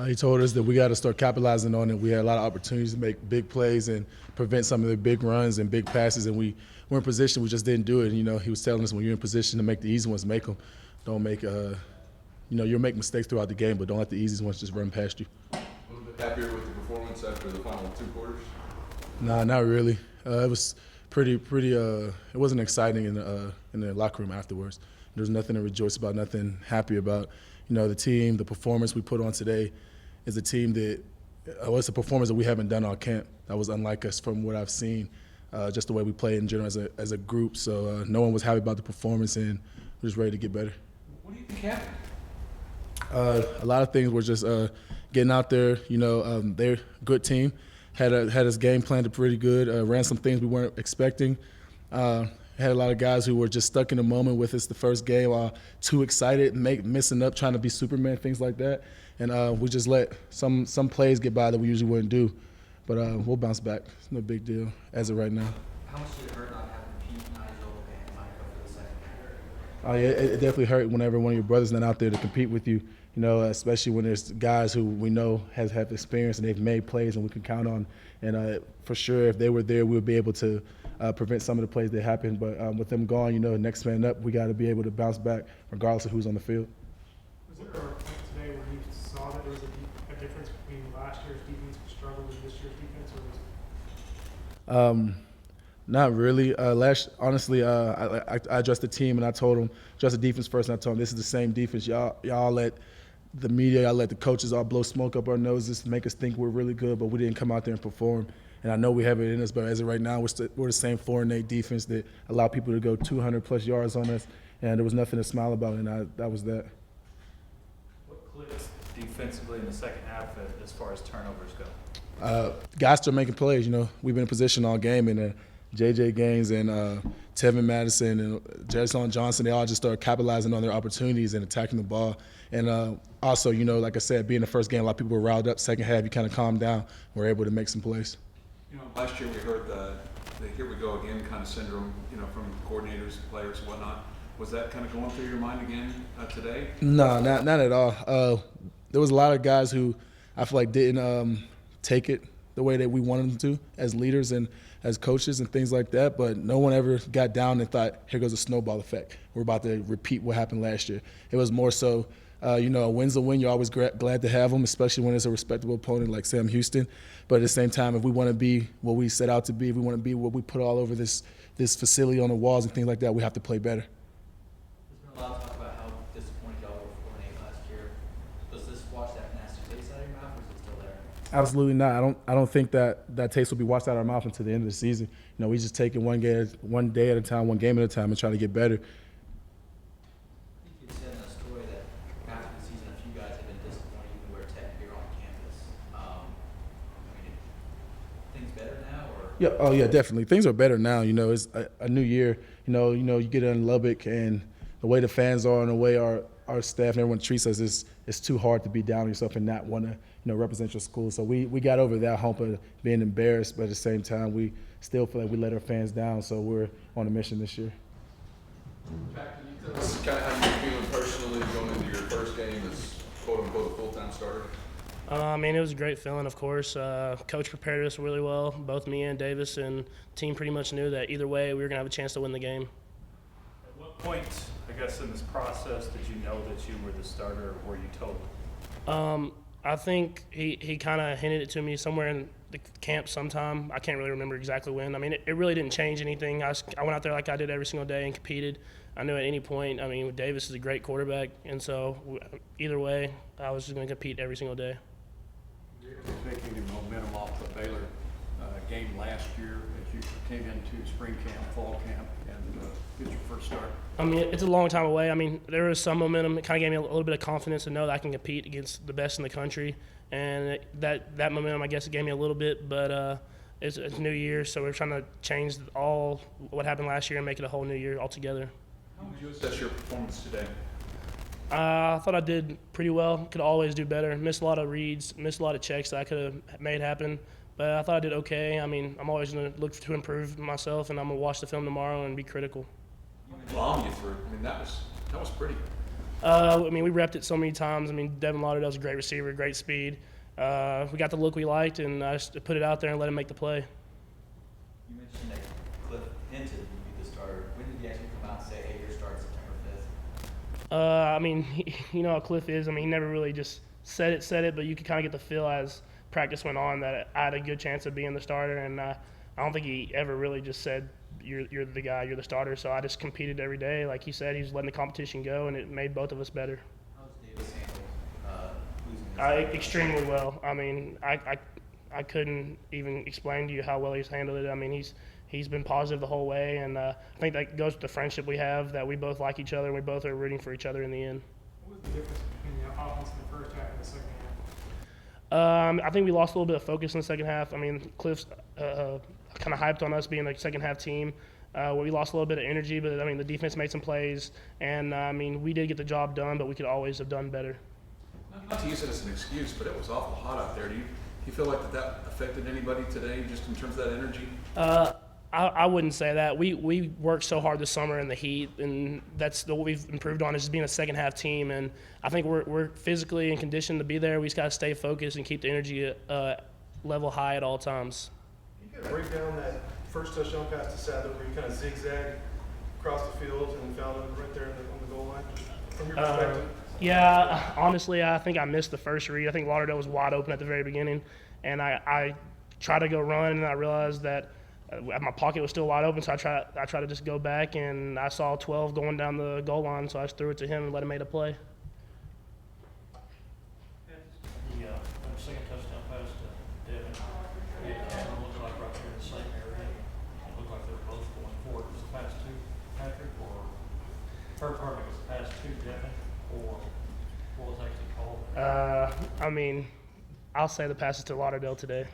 He told us that we got to start capitalizing on it. We had a lot of opportunities to make big plays and prevent some of the big runs and big passes, and we were in position. We just didn't do it. You know, he was telling us when you're in position to make the easy ones, make them. Don't make, you'll make mistakes throughout the game, but don't let the easy ones just run past you. A little bit happier with the performance after the final 2 quarters? Nah, not really. It was pretty. It wasn't exciting in the locker room afterwards. There was nothing to rejoice about, nothing happy about. You know, the team, the performance we put on today is a team that it's a performance that we haven't done all camp. That was unlike us from what I've seen, just the way we play in general as a group. So no one was happy about the performance, and we're just ready to get better. What do you think happened? A lot of things were just getting out there. You know, they're a good team. Had his game planned pretty good. Ran some things we weren't expecting. Had a lot of guys who were just stuck in the moment with us the first game, too excited, missing up, trying to be Superman, things like that. And we just let some plays get by that we usually wouldn't do. But we'll bounce back. It's no big deal as of right now. How much did it hurt not having Pete, Nigel, and Micah for the second half? Oh, yeah, it definitely hurt whenever one of your brothers not out there to compete with you. You know, especially when there's guys who we know have experience and they've made plays and we can count on. And for sure, if they were there, we would be able to prevent some of the plays that happened. But with them gone, you know, next man up, we got to be able to bounce back regardless of who's on the field. Was there a point today where you saw that there was a difference between last year's defense struggle and this year's defense, or was Not really. Honestly, I addressed the team and I told them, address the defense first, and I told them this is the same defense. Y'all let the media, y'all let the coaches all blow smoke up our noses to make us think we're really good, but we didn't come out there and perform. And I know we have it in us, but as of right now, we're the same 4-8 defense that allow people to go 200-plus yards on us, and there was nothing to smile about, and that was that. What clicked defensively in the second half as far as turnovers go? Guys still making plays. You know, we've been in position all game, and J.J. Gaines and Tevin Madison and Jason Johnson, they all just started capitalizing on their opportunities and attacking the ball. And also, you know, like I said, being the first game, a lot of people were riled up. Second half, you kind of calmed down. We're able to make some plays. You know, last year we heard the here we go again kind of syndrome, you know, from coordinators, players, and whatnot. Was that kind of going through your mind again today? No, not at all. There was a lot of guys who I feel like didn't take it the way that we wanted them to as leaders and as coaches and things like that, but no one ever got down and thought, here goes a snowball effect. We're about to repeat what happened last year. It was more so, you know, a win's a win. You're always glad to have them, especially when it's a respectable opponent like Sam Houston. But at the same time, if we want to be what we set out to be, if we want to be what we put all over this facility on the walls and things like that, we have to play better. There's been a lot of talk about how disappointed y'all were 4-8 last year. Does this wash that nasty taste out of your mouth, or is it still there? Absolutely not. I don't think that taste will be washed out of our mouth until the end of the season. You know, we just take it one day at a time, one game at a time, and try to get better. I think you said in a story that after the season, a few guys have been disappointed even wear tech gear on campus. I mean, things better now, or? Yeah. Oh, yeah. Definitely. Things are better now. You know, it's a new year. You know, you get in Lubbock, and the way the fans are, and the way our staff and everyone treats us, it's too hard to be down on yourself and not want to, you know, represent your school. So we got over that hump of being embarrassed, but at the same time, we still feel like we let our fans down. So we're on a mission this year. Jack, can you tell us kind of how you're feeling personally going into your first game as quote-unquote a full-time starter? I mean, it was a great feeling, of course. Coach prepared us really well, both me and Davis, and the team pretty much knew that either way we were going to have a chance to win the game. At what point, I guess, in this process did you know that you were the starter, or were you told? I think he kind of hinted it to me somewhere in the camp sometime. I can't really remember exactly when. I mean, it really didn't change anything. I went out there like I did every single day and competed. I knew at any point, I mean, Davis is a great quarterback, and so either way, I was just going to compete every single day. Taking the momentum off the Baylor game last year as you came into spring camp, fall camp, and get your first start? I mean, it's a long time away. I mean, there was some momentum. It kind of gave me a little bit of confidence to know that I can compete against the best in the country. And that momentum, I guess, it gave me a little bit. But it's a new year, so we're trying to change all what happened last year and make it a whole new year altogether. How would you assess your performance today? I thought I did pretty well. Could always do better. Missed a lot of reads, missed a lot of checks that I could have made happen. But I thought I did okay. I mean, I'm always going to look to improve myself, and I'm going to watch the film tomorrow and be critical. The bomb you threw, I mean, that was pretty. I mean, we repped it so many times. I mean, Devin Lauderdale's a great receiver, great speed. We got the look we liked, and I just put it out there and let him make the play. You mentioned that Cliff hinted you'd be the starter. When did he actually come out and say, hey, your start's September 5th? I mean, you know how Cliff is. I mean, he never really just said it, but you could kind of get the feel as practice went on that I had a good chance of being the starter, and I don't think he ever really just said, you're the guy, you're the starter. So I just competed every day. Like he said, he was letting the competition go, and it made both of us better. How was Davis handled losing his Extremely well. I mean, I couldn't even explain to you how well he's handled it. I mean, he's been positive the whole way, and I think that goes with the friendship we have, that we both like each other, and we both are rooting for each other in the end. What was the difference between the offense in the first half and the second half? I think we lost a little bit of focus in the second half. I mean, Cliff's kind of hyped on us being a second half team. We lost a little bit of energy, but I mean, the defense made some plays, and I mean, we did get the job done, but we could always have done better. Not to use it as an excuse, but it was awful hot out there. Do you feel like that affected anybody today, just in terms of that energy? I wouldn't say that. We worked so hard this summer in the heat, and that's what we've improved on, is just being a second half team. And I think we're physically and conditioned to be there. We just got to stay focused and keep the energy level high at all times. Can you kind of break down that first touchdown pass to Sadler where you kind of zigzag across the field and found him right there on the goal line? From your perspective? Yeah, honestly, I think I missed the first read. I think Lauderdale was wide open at the very beginning, and I tried to go run, and I realized that my pocket was still wide open, so I tried to just go back, and I saw 12 going down the goal line, so I just threw it to him and let him make a play. The second touchdown pass to Devin, it kind of looked like right there in the same area. It looked like they were both going forward. Was the pass to Patrick, or pardon me, was the pass to Devin, or what was actually called? I mean, I'll say the passes to Lauderdale today.